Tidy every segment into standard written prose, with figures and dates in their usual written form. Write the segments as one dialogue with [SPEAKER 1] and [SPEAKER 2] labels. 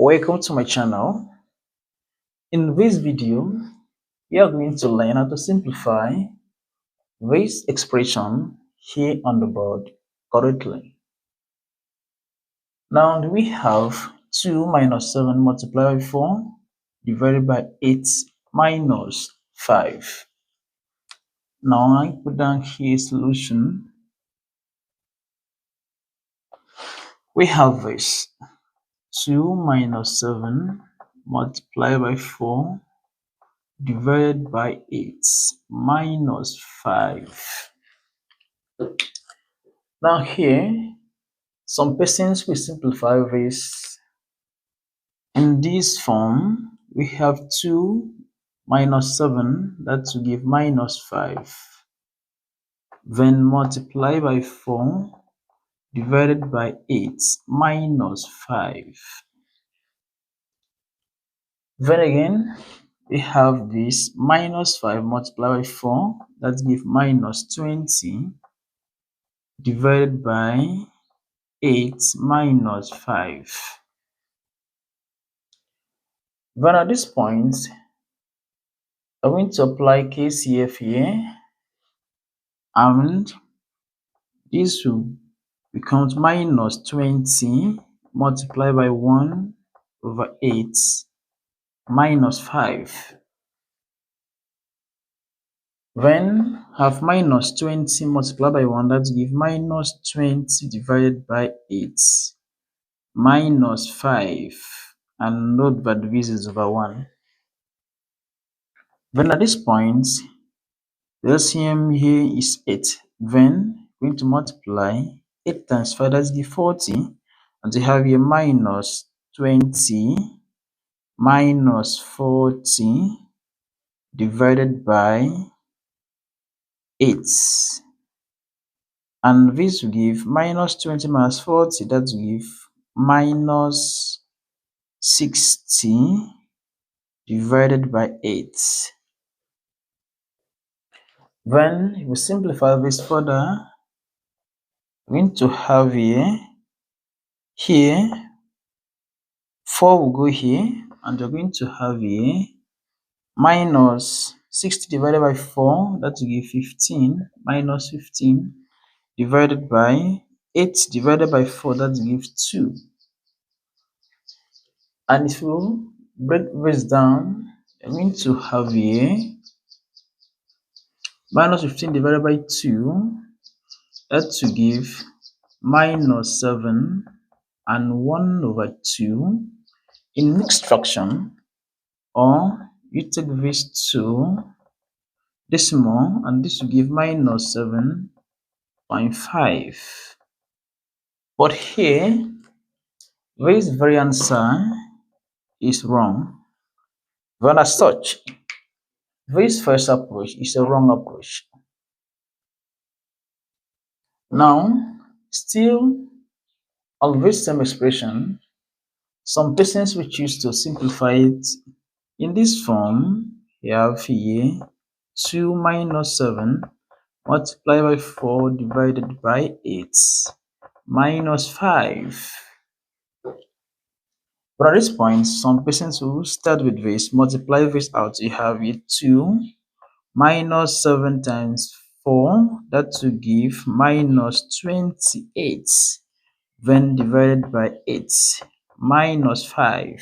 [SPEAKER 1] Welcome to my channel. In this video, we are going to learn how to simplify this expression here on the board correctly. Now we have 2 minus 7 multiplied by 4 divided by 8 minus 5. Now I put down here solution. We have this 2 minus 7 multiplied by 4 divided by 8 minus 5. Now here, some persons will simplify this. In this form, we have 2 minus 7, that will give minus 5. Then multiply by 4 divided by 8 minus 5. Then again, we have this minus 5 multiplied by 4, that gives minus 20 divided by 8 minus 5. Then at this point, I'm going to apply KCF here, and this will become minus 20 multiplied by 1 over 8 minus 5. Then have minus 20 multiplied by 1, that gives minus 20 divided by 8 minus 5, and note that this is over 1. Then at this point, the LCM here is 8. Then going to multiply 8 times 5, that's the 40, and you have here minus 20 minus 40 divided by 8, and this will give minus 20 minus 40, that will give minus 60 divided by 8. Then if we simplify this further, we're going to have here 4 will go here, and we're going to have here minus 60 divided by 4, that will give 15, minus 15 divided by 8 divided by 4, that will give 2. And if you break this down, we're going to have here minus 15 divided by 2, that will give minus 7 and 1 over 2 in mixed fraction, or you take this to decimal, and this will give minus 7.5. But here, this very answer is wrong. But as such, this first approach is a wrong approach. Now, still on this same expression, some persons will choose to simplify it in this form. You have here 2 minus 7 multiplied by 4 divided by 8 minus 5. But at this point, some persons will start with this, multiply this out. You have it 2 minus 7 times 4, that will give minus 28, then divided by 8 minus 5.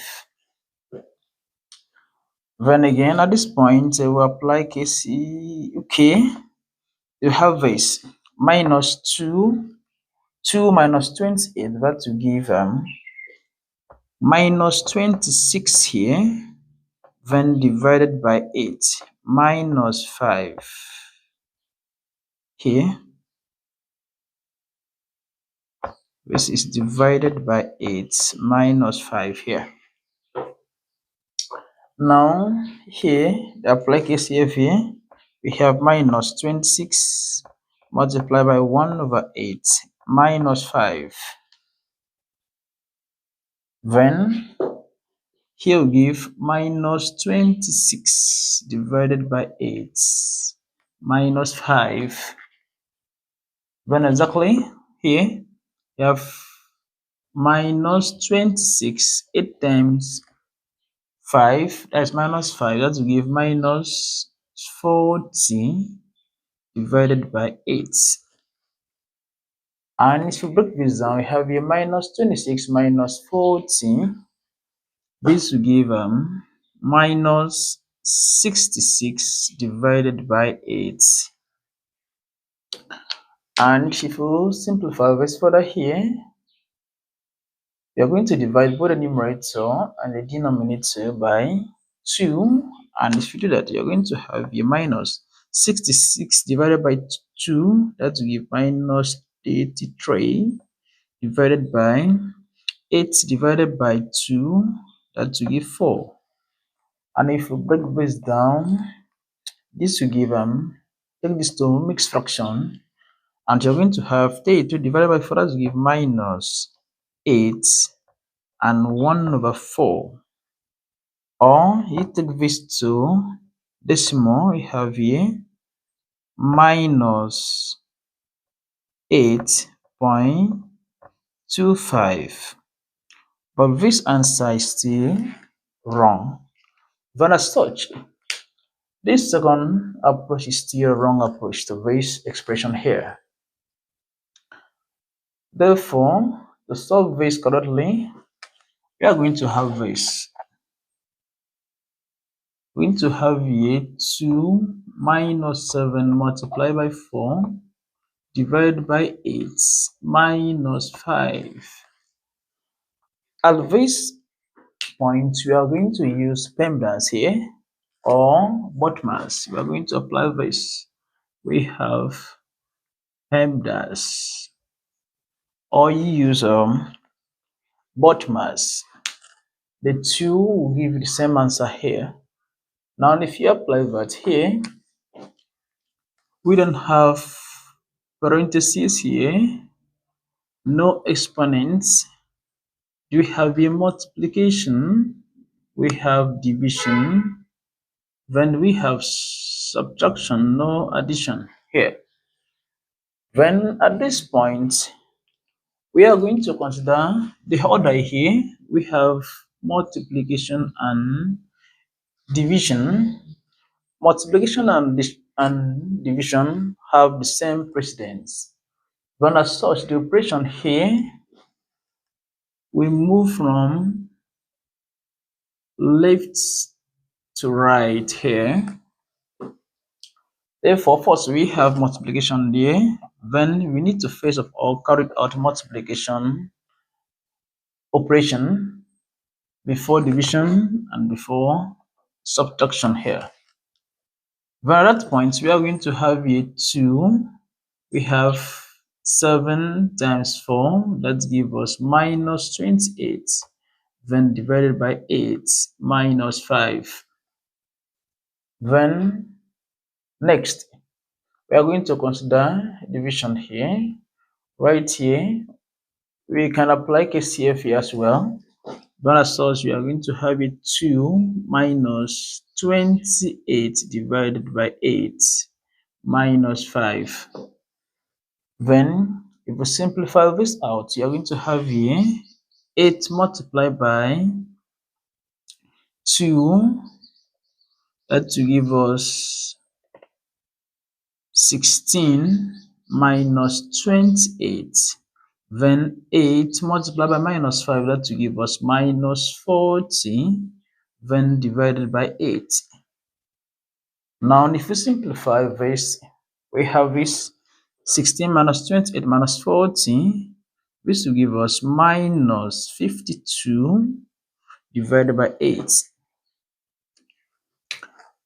[SPEAKER 1] Then again, at this point, we apply KC. Okay, you have this minus 2 minus 28, that will give minus 26 here, then divided by 8 minus 5 here. This is divided by 8 minus 5 here. Now here, the apply KCF here, we have minus 26 multiplied by 1 over 8 minus 5. Then here we give minus 26 divided by 8 minus 5. Then exactly here you have minus 26, 8 times 5, that's minus 5, that will give minus 40 divided by 8. And if you break this down, we have here minus 26 minus 40. This will give minus 66 divided by 8. And if you simplify this further here, we are going to divide both the numerator and the denominator by 2. And if you do that, you're going to have your minus 66 divided by 2. That will give minus 83 divided by 8 divided by 2. That will give 4. And if you break this down, this will give take this to mixed fraction, and you're going to have 32 divided by 4. That will give minus 8 and 1 over 4. Or you take this to decimal, we have here minus 8.25. But this answer is still wrong. But as such, this second approach is still a wrong approach to this expression here. Therefore, to solve this correctly, we are going to have this. We're going to have here 2 minus 7 multiplied by 4 divided by 8 minus 5. At this point, we are going to use PEMDAS here, or BODMAS. We are going to apply this. We have PEMDAS, or you use BODMAS. The two will give you the same answer here. Now, if you apply that here, we don't have parentheses here, no exponents. We have a multiplication, we have division, then we have subtraction, no addition here. Then at this point, we are going to consider the order here. We have multiplication and division. Multiplication and division have the same precedence. Then as such, the operation here, we move from left to right here. Therefore, first we have multiplication there. Then we need to first of all carry out multiplication operation before division and before subtraction here. Then at that point, we are going to have here 2. We have 7 times 4, that gives us minus 28. Then divided by 8 minus 5. Then next, we are going to consider division here. Right here, we can apply KCF here as well. But as such, we are going to have it 2 minus 28 divided by 8 minus 5. Then, if we simplify this out, you are going to have here 8 multiplied by 2. That will give us 16 minus 28. Then 8 multiplied by minus 5, that will give us minus 40. Then divided by 8. Now, if we simplify this, we have this 16 minus 28 minus 40. This will give us minus 52 divided by 8.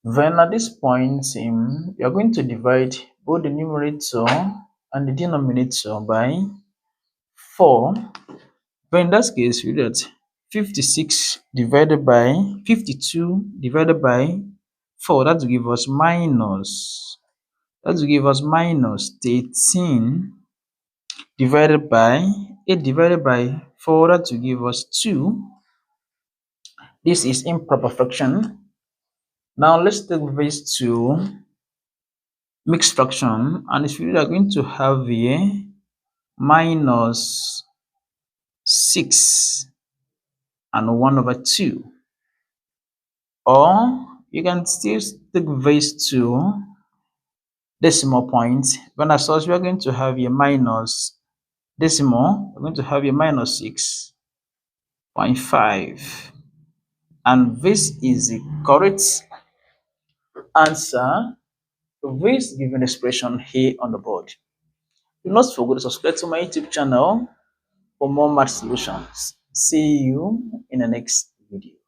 [SPEAKER 1] Then at this point, we are going to divide both the numerator and the denominator by 4. But in that case, we get 56 divided by 52 divided by 4. That will give us minus. That will give us minus 13 divided by 8 divided by 4. That will give us 2. This is improper fraction. Now let's take this to mixed fraction, and if you are going to have here minus 6 and 1 over 2. Or you can still take this to decimal point. When as such, we are going to have a minus decimal, we're going to have a minus 6.5. And this is the correct answer to this given expression here on the board. Do not forget to subscribe to my YouTube channel for more math solutions. See you in the next video.